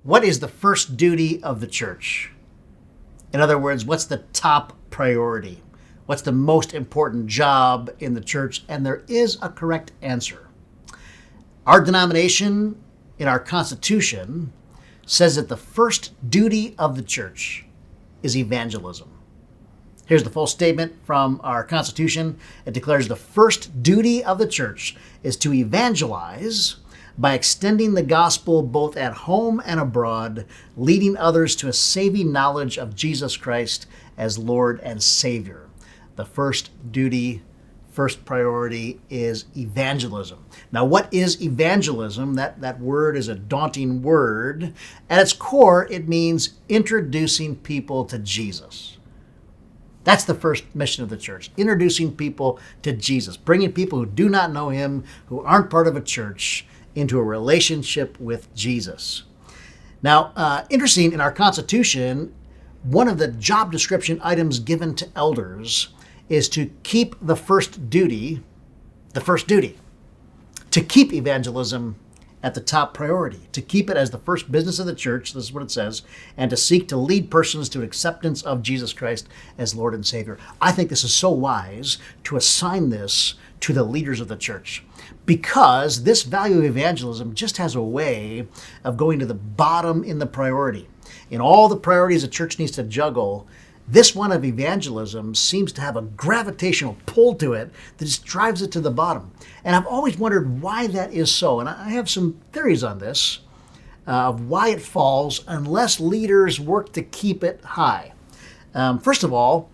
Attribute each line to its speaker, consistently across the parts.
Speaker 1: What is the first duty of the church? In other words, what's the top priority? What's the most important job in the church? And there is a correct answer. Our denomination in our Constitution says that the first duty of the church is evangelism. Here's the full statement from our Constitution. It declares the first duty of the church is to evangelize by extending the gospel both at home and abroad, leading others to a saving knowledge of Jesus Christ as Lord and Savior. The first duty, first priority is evangelism. Now, what is evangelism? That word is a daunting word. At its core, it means introducing people to Jesus. That's the first mission of the church, introducing people to Jesus, bringing people who do not know him, who aren't part of a church, into a relationship with Jesus. Now, interesting, in our Constitution, one of the job description items given to elders is to keep the first duty, to keep evangelism at the top priority, to keep it as the first business of the church, this is what it says, and to seek to lead persons to acceptance of Jesus Christ as Lord and Savior. I think this is so wise to assign this to the leaders of the church, because this value of evangelism just has a way of going to the bottom in the priority. In all the priorities a church needs to juggle, this one of evangelism seems to have a gravitational pull to it that just drives it to the bottom. And I've always wondered why that is so. And I have some theories on this, of why it falls unless leaders work to keep it high. First of all,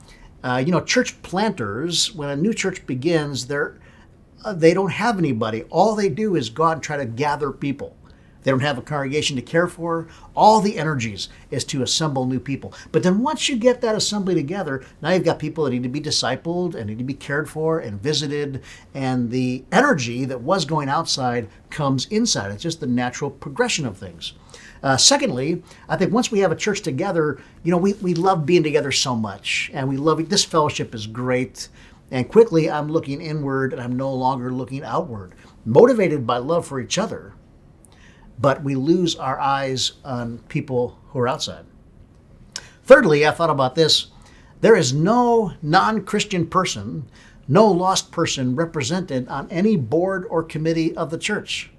Speaker 1: church planters, when a new church begins, they don't have anybody. All they do is go out and try to gather people. They don't have a congregation to care for. All the energies is to assemble new people. But then once you get that assembly together, now you've got people that need to be discipled and need to be cared for and visited. And the energy that was going outside comes inside. It's just the natural progression of things. Secondly, I think once we have a church together, we love being together so much. And we love it. This fellowship is great. And quickly, I'm looking inward and I'm no longer looking outward, motivated by love for each other. But we lose our eyes on people who are outside. Thirdly, I thought about this. There is no non-Christian person, no lost person represented on any board or committee of the church.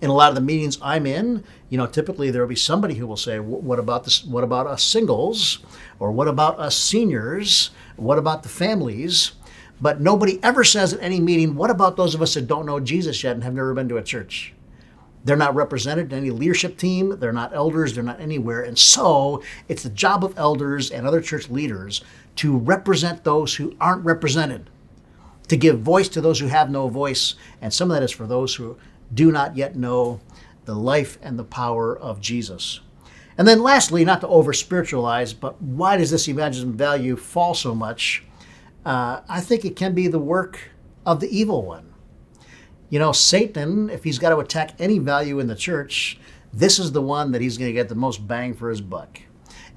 Speaker 1: In a lot of the meetings I'm in, typically there will be somebody who will say, what about this? What about us singles? Or what about us seniors? What about the families? But nobody ever says at any meeting, what about those of us that don't know Jesus yet and have never been to a church? They're not represented in any leadership team. They're not elders. They're not anywhere. And so it's the job of elders and other church leaders to represent those who aren't represented, to give voice to those who have no voice. And some of that is for those who do not yet know the life and the power of Jesus. And then lastly, not to over-spiritualize, but why does this evangelism value fall so much? I think it can be the work of the evil one. Satan, if he's got to attack any value in the church, this is the one that he's going to get the most bang for his buck.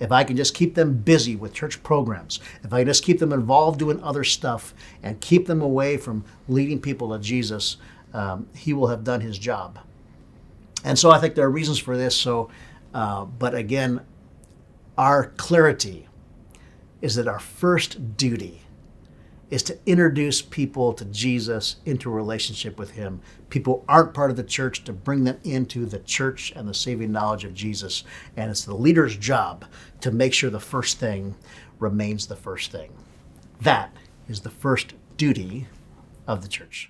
Speaker 1: If I can just keep them busy with church programs, if I just keep them involved doing other stuff and keep them away from leading people to Jesus, he will have done his job. And so I think there are reasons for this. But again, our clarity is that our first duty is to introduce people to Jesus, into a relationship with him. People aren't part of the church, to bring them into the church and the saving knowledge of Jesus. And it's the leader's job to make sure the first thing remains the first thing. That is the first duty of the church.